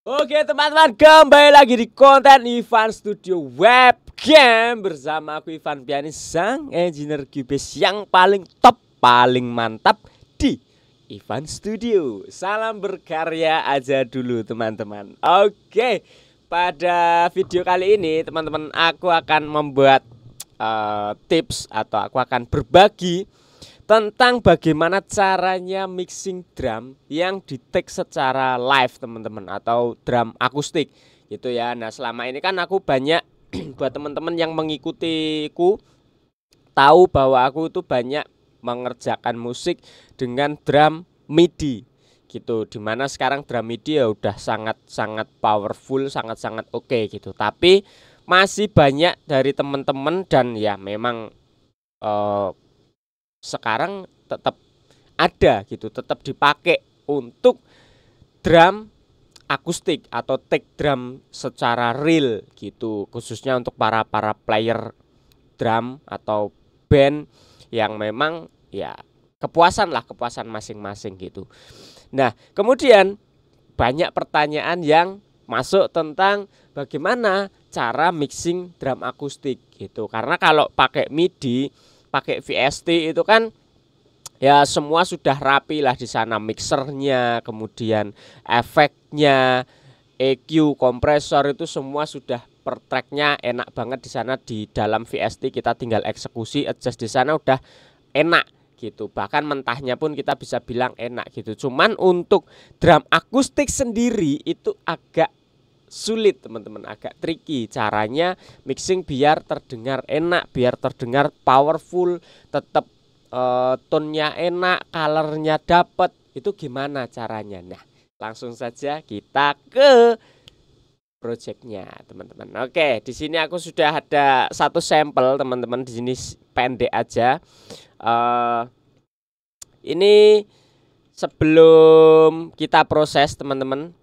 Oke teman-teman, kembali lagi di konten Ivan Studio Webcam bersama aku Ivan Pianis, sang engineer Cubase yang paling top, paling mantap di Ivan Studio. Salam berkarya aja dulu teman-teman. Oke, pada video kali ini teman-teman aku akan membuat tips atau aku akan berbagi tentang bagaimana caranya mixing drum yang di-take secara live teman-teman, atau drum akustik gitu ya. Nah selama ini kan aku banyak buat teman-teman yang mengikutiku tahu bahwa aku itu banyak mengerjakan musik dengan drum MIDI gitu, dimana sekarang drum MIDI ya udah sangat-sangat powerful, sangat-sangat oke gitu. Tapi masih banyak dari teman-teman dan ya memang sekarang tetap ada gitu, tetap dipakai untuk drum akustik atau take drum secara real gitu, khususnya untuk para player drum atau band yang memang ya kepuasan masing-masing gitu. Nah kemudian banyak pertanyaan yang masuk tentang bagaimana cara mixing drum akustik gitu, karena kalau pakai MIDI, pakai VST itu kan ya semua sudah rapi lah di sana, mixernya, kemudian efeknya, EQ, kompresor itu semua sudah per tracknya enak banget di sana. Di dalam VST kita tinggal eksekusi, adjust di sana udah enak gitu. Bahkan mentahnya pun kita bisa bilang enak gitu. Cuman untuk drum akustik sendiri itu agak sulit teman-teman, agak tricky caranya mixing biar terdengar enak, biar terdengar powerful, tetap tone-nya enak, colornya dapet. Itu gimana caranya? Nah langsung saja kita ke projectnya teman-teman. Oke, di sini aku sudah ada satu sampel teman-teman, di sini pendek aja. Ini sebelum kita proses teman-teman,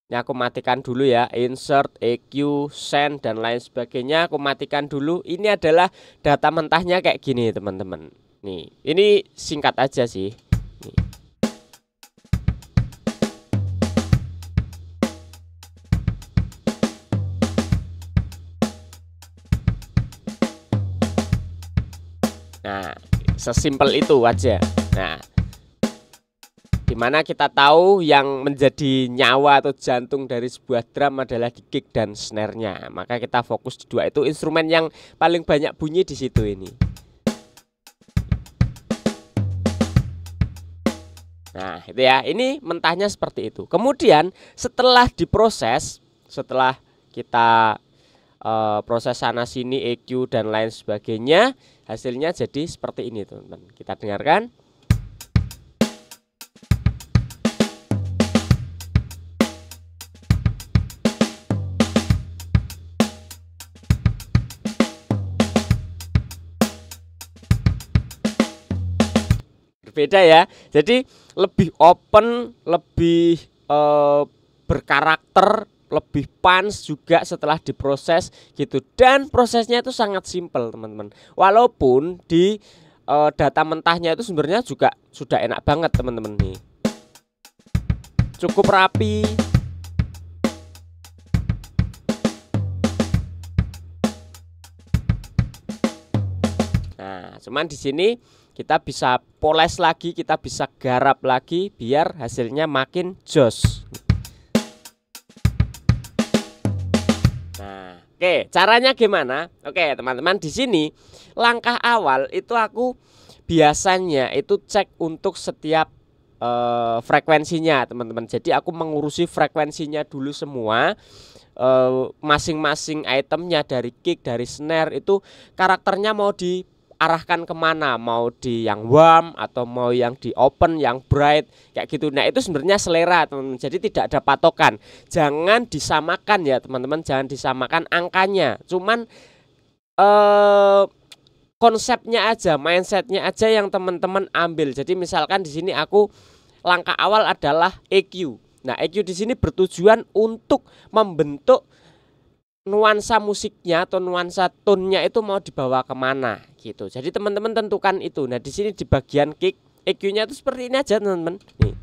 ini aku matikan dulu ya, insert, EQ, send dan lain sebagainya aku matikan dulu. Ini adalah data mentahnya kayak gini teman-teman. Nih, ini singkat aja sih. Nih. Nah, sesimpel itu aja. Nah, dimana kita tahu yang menjadi nyawa atau jantung dari sebuah drum adalah di kick dan snare-nya. Maka kita fokus di dua itu, instrumen yang paling banyak bunyi di situ ini. Nah, itu ya. Ini mentahnya seperti itu. Kemudian setelah diproses, setelah kita proses sana sini, EQ dan lain sebagainya, hasilnya jadi seperti ini, teman-teman. Kita dengarkan. Berbeda ya. Jadi lebih open, lebih berkarakter, lebih punch juga setelah diproses gitu. Dan prosesnya itu sangat simpel teman-teman. Walaupun di data mentahnya itu sebenarnya juga sudah enak banget teman-teman nih. Cukup rapi. Nah, cuman di sini kita bisa poles lagi, kita bisa garap lagi biar hasilnya makin jos. Nah, oke, caranya gimana? Oke, teman-teman, di sini langkah awal itu aku biasanya itu cek untuk setiap frekuensinya, teman-teman. Jadi aku mengurusi frekuensinya dulu semua. Masing-masing itemnya, dari kick, dari snare itu karakternya mau diarahkan kemana, mau di yang warm atau mau yang di open, yang bright kayak gitu. Nah itu sebenarnya selera teman-teman, jadi tidak ada patokan. Jangan disamakan ya teman-teman, jangan disamakan angkanya, cuman konsepnya aja, mindsetnya aja yang teman-teman ambil. Jadi misalkan di sini aku langkah awal adalah EQ. Nah, EQ di sini bertujuan untuk membentuk nuansa musiknya atau nuansa tone-nya itu mau dibawa kemana gitu. Jadi teman-teman tentukan itu. Nah, di sini di bagian kick, EQ-nya itu seperti ini aja teman-teman. Nih.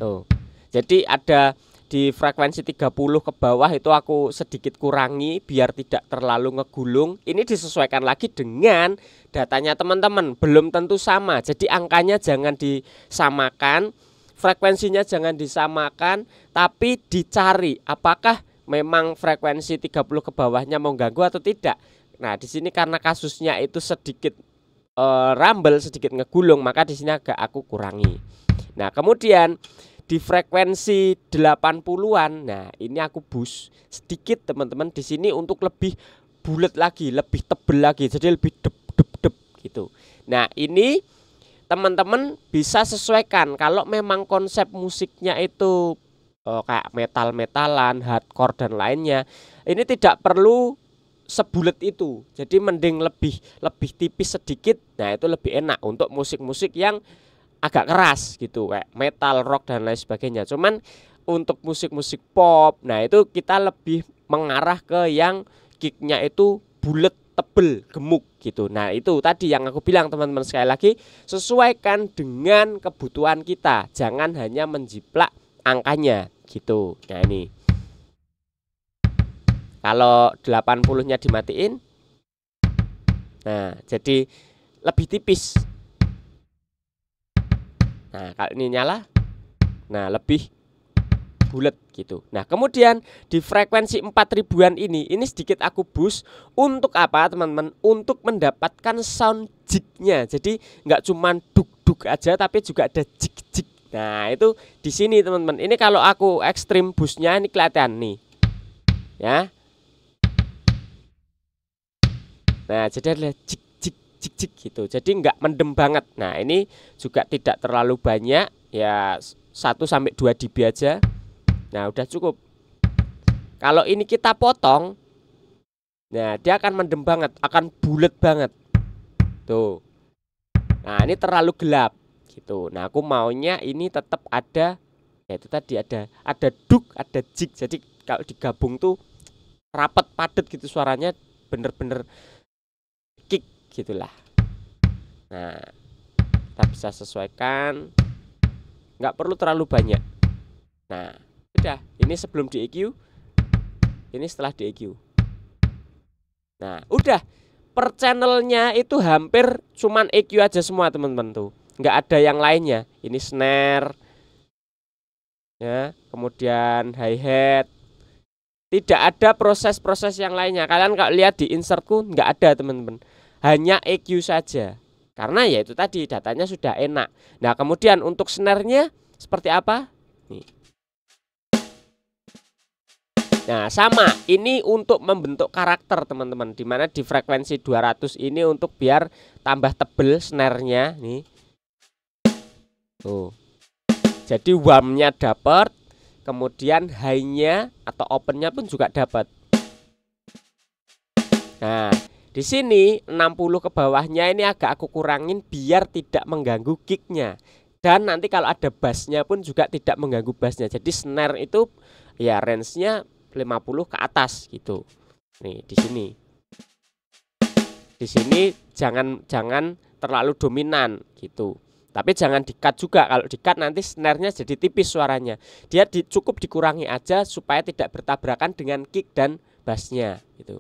Tuh. Jadi ada di frekuensi 30 ke bawah itu aku sedikit kurangi biar tidak terlalu ngegulung. Ini disesuaikan lagi dengan datanya teman-teman, belum tentu sama. Jadi angkanya jangan disamakan, frekuensinya jangan disamakan, tapi dicari apakah memang frekuensi 30 ke bawahnya mau ganggu atau tidak. Nah, di sini karena kasusnya itu sedikit rumble, sedikit ngegulung, maka di sini agak aku kurangi. Nah, kemudian di frekuensi 80-an, nah ini aku boost sedikit teman-teman di sini untuk lebih bulat lagi, lebih tebel lagi, jadi lebih dep gitu. Nah, ini teman-teman bisa sesuaikan kalau memang konsep musiknya itu kayak metal-metalan, hardcore dan lainnya. Ini tidak perlu sebulet itu. Jadi mending lebih tipis sedikit. Nah, itu lebih enak untuk musik-musik yang agak keras gitu, kayak metal, rock dan lain sebagainya. Cuman untuk musik-musik pop, nah itu kita lebih mengarah ke yang kicknya itu bulet, tebel, gemuk gitu. Nah, itu tadi yang aku bilang teman-teman, sekali lagi sesuaikan dengan kebutuhan kita. Jangan hanya menjiplak angkanya gitu. Nah, ini kalau 80-nya dimatiin, nah jadi lebih tipis. Nah, kalau ini nyala, nah lebih bulat gitu. Nah, kemudian di frekuensi 4000-an ini sedikit aku boost untuk apa teman-teman? Untuk mendapatkan sound jig-nya. Jadi nggak cuma duk-duk aja, tapi juga ada jig-jig. Nah, itu di sini teman-teman. Ini kalau aku ekstrim boostnya ini kelihatan nih, ya. Nah, jadi ada jig jik gitu. Jadi nggak mendem banget. Nah, ini juga tidak terlalu banyak, ya 1-2 dB aja. Nah, udah cukup. Kalau ini kita potong, nah dia akan mendem banget, akan bulat banget. Tuh. Nah, ini terlalu gelap gitu. Nah, aku maunya ini tetap ada, ya itu tadi ada duk, ada jig. Jadi kalau digabung tuh rapet padat gitu suaranya, bener-bener kick gitulah. Nah, kita bisa sesuaikan, nggak perlu terlalu banyak. Nah, udah, ini sebelum di EQ, ini setelah di EQ. Nah, udah, per channelnya itu hampir cuman EQ aja semua teman-teman tuh, nggak ada yang lainnya. Ini snare, ya, kemudian hi-hat, tidak ada proses-proses yang lainnya. Kalian kalau lihat di insertku nggak ada teman-teman, hanya EQ saja. Karena ya itu tadi datanya sudah enak. Nah, kemudian untuk snare-nya seperti apa? Nih. Nah, sama. Ini untuk membentuk karakter teman-teman. Dimana di frekuensi 200 ini untuk biar tambah tebel snare-nya nih. Tuh. Jadi warm-nya dapat, kemudian high-nya atau open-nya pun juga dapat. Nah, di sini 60 ke bawahnya ini agak aku kurangin biar tidak mengganggu kicknya. Dan nanti kalau ada bassnya pun juga tidak mengganggu bassnya. Jadi snare itu ya range-nya 50 ke atas gitu. Nih di sini. Di sini jangan terlalu dominan gitu. Tapi jangan di-cut juga. Kalau di-cut nanti snare-nya jadi tipis suaranya. Dia cukup dikurangi aja supaya tidak bertabrakan dengan kick dan bassnya gitu.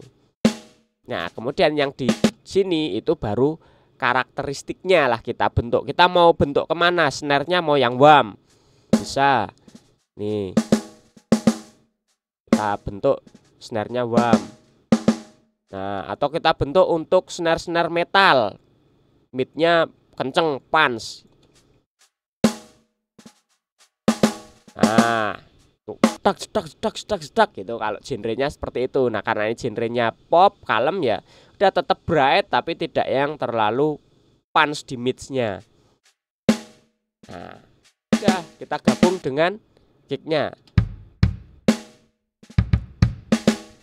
Nah, kemudian yang di sini itu baru karakteristiknya lah kita bentuk. Kita mau bentuk kemana? Snare-nya mau yang warm, bisa. Nih, kita bentuk snare-nya warm. Nah, atau kita bentuk untuk snare-snare metal, mid-nya kenceng, punch. Nah, stuck gitu kalau genrenya seperti itu. Nah, karena ini genrenya pop, kalem ya, udah tetap bright tapi tidak yang terlalu punch di midsnya. Nah, udah kita gabung dengan kicknya.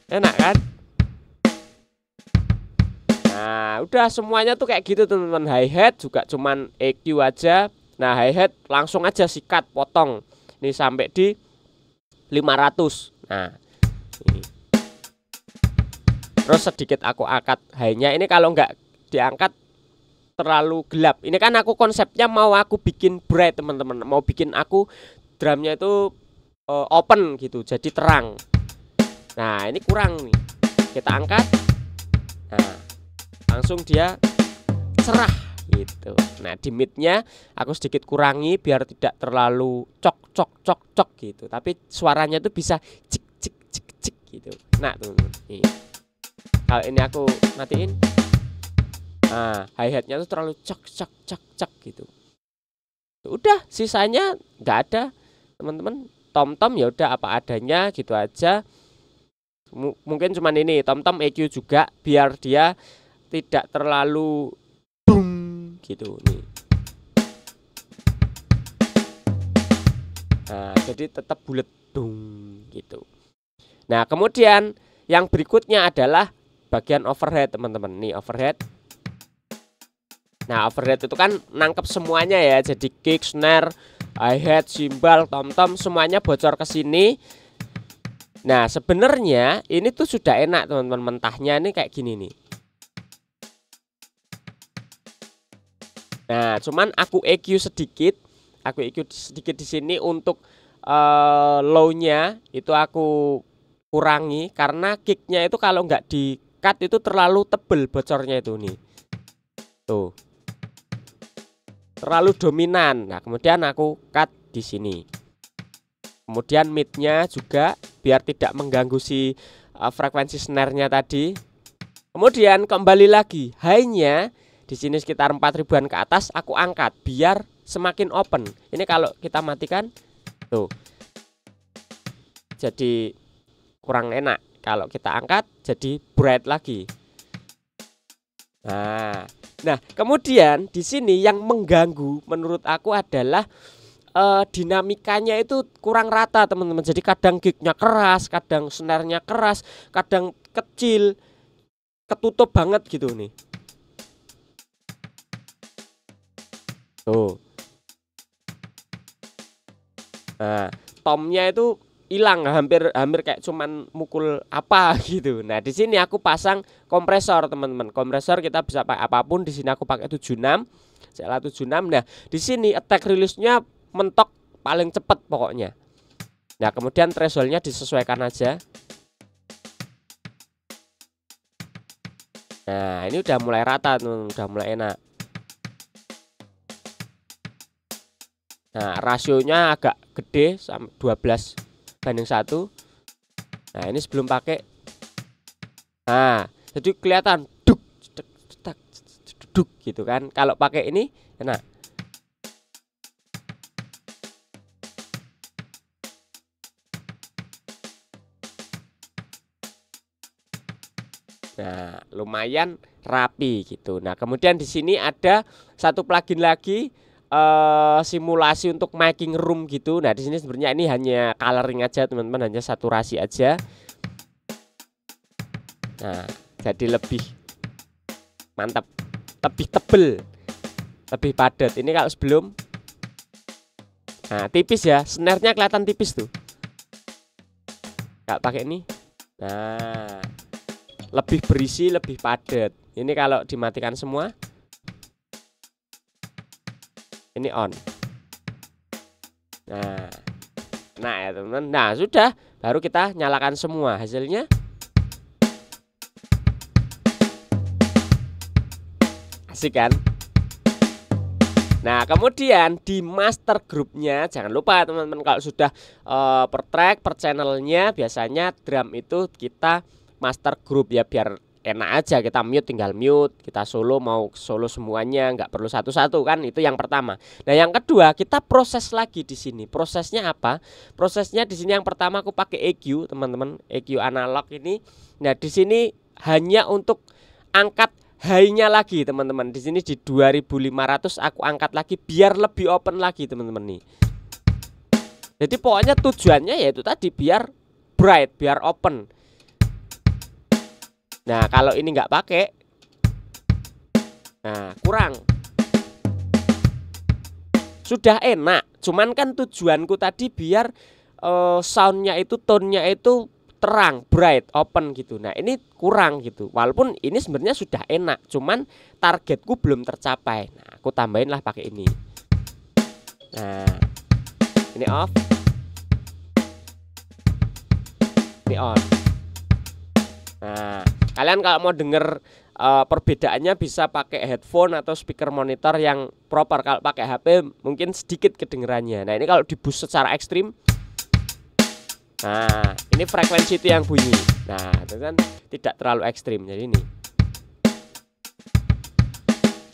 Enak kan? Nah, udah semuanya tuh kayak gitu teman-teman. Hi-hat juga cuman EQ aja. Nah, hi-hat langsung aja sikat, potong. Ini sampai di 500. Nah, ini. Terus sedikit aku angkat high-nya. Ini kalau nggak diangkat terlalu gelap. Ini kan aku konsepnya mau aku bikin bright teman-teman. Mau bikin aku drumnya itu open gitu, jadi terang. Nah ini kurang nih, kita angkat, nah langsung dia cerah gitu. Nah di midnya aku sedikit kurangi biar tidak terlalu cok cok cok cok gitu, tapi suaranya itu bisa cik cik cik cik gitu. Nah teman-teman, nih kalau ini aku matiin, nah hi-hatnya tuh terlalu cok cok cok cok gitu. Udah sisanya nggak ada teman-teman. Tom-tom ya udah apa adanya gitu aja. Mungkin cuman ini tom-tom EQ juga biar dia tidak terlalu boom gitu nih. Nah jadi tetap bulat dong gitu. Nah kemudian yang berikutnya adalah bagian overhead teman-teman. Nih overhead. Nah overhead itu kan nangkep semuanya ya. Jadi kick, snare, hi-hat, cymbal, tom-tom semuanya bocor ke sini. Nah sebenarnya ini tuh sudah enak teman-teman, mentahnya ini kayak gini nih. Nah cuman aku EQ sedikit, di sini untuk low-nya itu aku kurangi karena kicknya itu kalau nggak di cut itu terlalu tebel bocornya itu nih. Tuh. Terlalu dominan. Nah, kemudian aku cut di sini. Kemudian midnya juga biar tidak mengganggu si frekuensi snare-nya tadi. Kemudian kembali lagi high-nya di sini sekitar 4000-an ke atas aku angkat biar semakin open. Ini kalau kita matikan tuh. Jadi kurang enak. Kalau kita angkat jadi bright lagi. Nah, kemudian di sini yang mengganggu menurut aku adalah dinamikanya itu kurang rata teman-teman. Jadi kadang kicknya keras, kadang snare-nya keras, kadang kecil, ketutup banget gitu nih. Tuh. Nah, tomnya itu hilang, hampir kayak cuman mukul apa gitu. Nah di sini aku pasang kompresor teman-teman. Kompresor kita bisa pakai apapun. Di sini aku pakai 76, CLA 76. Nah di sini attack release-nya mentok paling cepat pokoknya. Nah kemudian threshold-nya disesuaikan aja. Nah ini udah mulai rata teman-teman, udah mulai enak. Nah rasionya agak gede sampai 12 banding 1. Nah ini sebelum pakai. Nah jadi kelihatan duk duk gitu kan. Kalau pakai ini enak. Nah lumayan rapi gitu. Nah kemudian di sini ada satu plugin lagi, simulasi untuk making room gitu. Nah di sini sebenarnya ini hanya coloring aja teman-teman, hanya saturasi aja. Nah jadi lebih mantap, lebih tebel, lebih padat. Ini kalau sebelum, nah tipis ya, snare-nya kelihatan tipis tuh. Kalau pakai ini, nah lebih berisi, lebih padat. Ini kalau dimatikan semua, ini on. Nah ya teman-teman. Nah sudah, baru kita nyalakan semua. Hasilnya asik kan? Nah kemudian di master groupnya jangan lupa teman-teman, kalau sudah per track, per channelnya biasanya drum itu kita master group ya, biar enak aja. Kita mute tinggal mute, kita solo mau solo semuanya, nggak perlu satu-satu kan. Itu yang pertama. Nah yang kedua kita proses lagi di sini. Prosesnya apa? Prosesnya di sini yang pertama aku pakai EQ teman-teman, EQ analog ini. Nah di sini hanya untuk angkat high-nya lagi teman-teman. Di sini di 2500 aku angkat lagi biar lebih open lagi teman-teman nih. Jadi pokoknya tujuannya yaitu tadi biar bright, biar open. Nah kalau ini nggak pakai, nah kurang. Sudah enak, cuman kan tujuanku tadi biar soundnya itu, tone-nya itu terang, bright, open gitu. Nah ini kurang gitu. Walaupun ini sebenarnya sudah enak, cuman targetku belum tercapai. Nah aku tambahin lah pakai ini. Nah Ini off, ini on. Nah, kalian kalau mau denger perbedaannya bisa pakai headphone atau speaker monitor yang proper. Kalau pakai HP mungkin sedikit kedengerannya. Nah, ini kalau di boost secara ekstrim, nah ini frekuensi itu yang bunyi. Nah, itu kan tidak terlalu ekstrim. Jadi ini.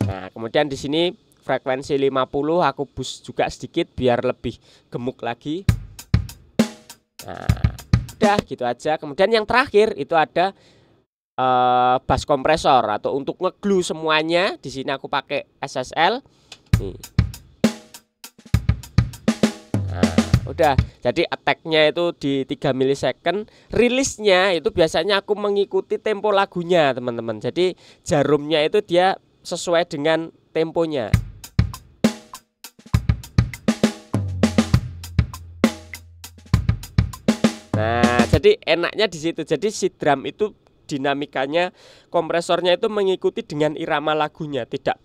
Nah, kemudian di sini frekuensi 50 aku boost juga sedikit biar lebih gemuk lagi. Nah, udah gitu aja. Kemudian yang terakhir itu ada bass kompresor atau untuk ngeglue semuanya. Di sini aku pakai SSL. Nih. Nah, udah. Jadi attack-nya itu di 3 milisecond. Rilisnya itu biasanya aku mengikuti tempo lagunya, teman-teman. Jadi jarumnya itu dia sesuai dengan temponya. Nah, jadi enaknya di situ. Jadi si drum itu dinamikanya, kompresornya itu mengikuti dengan irama lagunya, tidak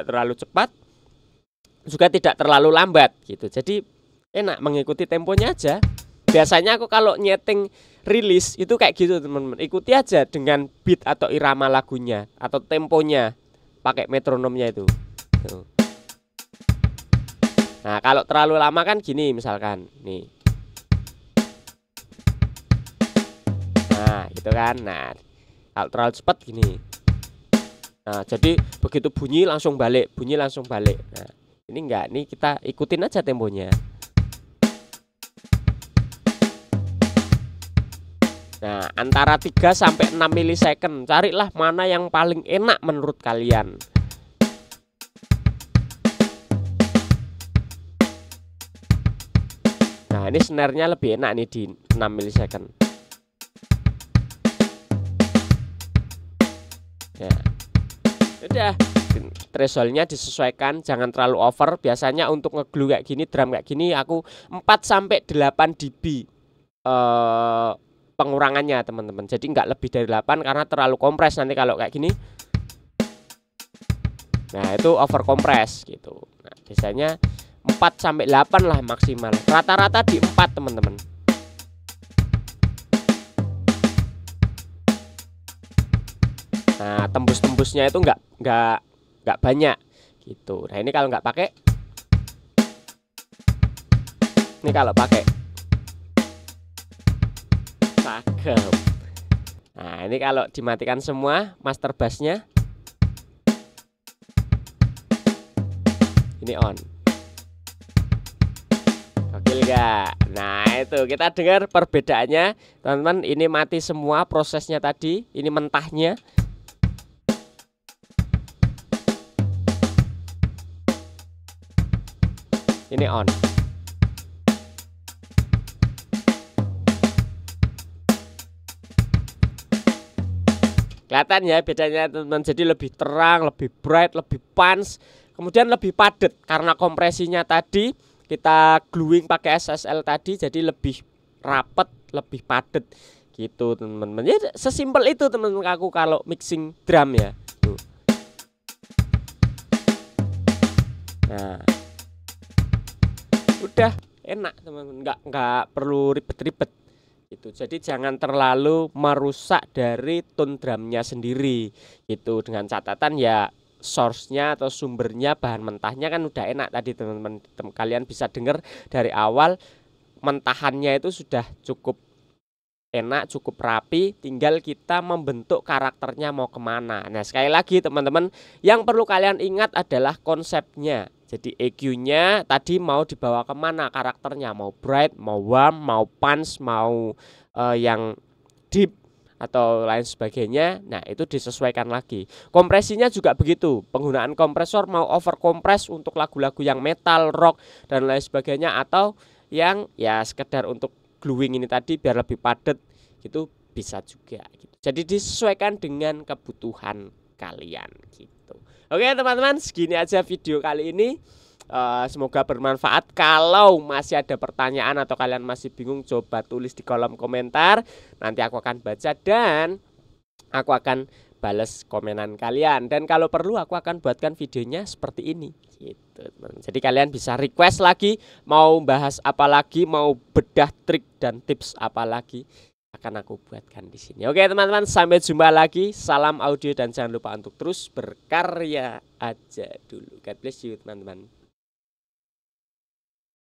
terlalu cepat, juga tidak terlalu lambat gitu. Jadi enak mengikuti temponya aja. Biasanya aku kalau nyeting rilis itu kayak gitu, teman-teman. Ikuti aja dengan beat atau irama lagunya atau temponya, pakai metronomnya itu. Nah, kalau terlalu lama kan gini misalkan, nih. Nah, gitu kan. Nah, kalau terlalu cepat gini. Nah, jadi begitu bunyi langsung balik, bunyi langsung balik. Nah, ini enggak, nih kita ikutin aja temponya. Nah, antara 3 sampai 6 milisecond. Carilah mana yang paling enak menurut kalian. Nah, ini snare-nya lebih enak nih di 6 milisecond. Ya, udah, thresholdnya disesuaikan, jangan terlalu over. Biasanya untuk ngeglue kayak gini, drum kayak gini, aku 4 sampai 8 dB pengurangannya, teman-teman. Jadi nggak lebih dari 8 karena terlalu kompres nanti kalau kayak gini. Nah, itu over kompres gitu. Nah, biasanya 4 sampai 8 lah maksimal. Rata-rata di 4, teman-teman. Nah, tembus-tembusnya itu nggak banyak gitu. Nah, ini kalau nggak pakai, ini kalau pakai, cakep. Nah, ini kalau dimatikan semua master bassnya, ini on. Gokil nggak? Nah, itu kita dengar perbedaannya, teman-teman. Ini mati semua prosesnya tadi, ini mentahnya. Ini on. Kelihatan ya bedanya, teman-teman. Jadi lebih terang, lebih bright, lebih punch, kemudian lebih padat karena kompresinya tadi kita gluing pakai SSL tadi, jadi lebih rapet, lebih padat gitu, teman-teman. Ya sesimpel itu, teman-teman, aku kalau mixing drum ya. Tuh. Nah, udah enak, teman-teman, nggak perlu ribet-ribet gitu. Jadi jangan terlalu merusak dari tone drumnya sendiri gitu. Dengan catatan ya source-nya atau sumbernya, bahan mentahnya kan udah enak tadi, teman-teman. Kalian bisa dengar dari awal mentahannya itu sudah cukup enak, cukup rapi, tinggal kita membentuk karakternya mau kemana. Nah, sekali lagi, teman-teman, yang perlu kalian ingat adalah konsepnya. Jadi EQ-nya tadi mau dibawa kemana karakternya, mau bright, mau warm, mau punch, mau yang deep atau lain sebagainya. Nah, itu disesuaikan lagi. Kompresinya juga begitu. Penggunaan kompresor mau over compress untuk lagu-lagu yang metal, rock, dan lain sebagainya, atau yang ya sekedar untuk gluing ini tadi biar lebih padat gitu, bisa juga gitu. Jadi disesuaikan dengan kebutuhan kalian gitu. Oke, teman-teman, segini aja video kali ini. Semoga bermanfaat. Kalau masih ada pertanyaan atau kalian masih bingung, coba tulis di kolom komentar. Nanti aku akan baca dan aku akan bales komenan kalian. Dan kalau perlu aku akan buatkan videonya seperti ini gitu, teman. Jadi kalian bisa request lagi, mau bahas apa lagi, mau bedah trik dan tips apa lagi, akan aku buatkan di sini. Oke teman-teman, sampai jumpa lagi. Salam audio dan jangan lupa untuk terus berkarya aja dulu. God bless you teman-teman.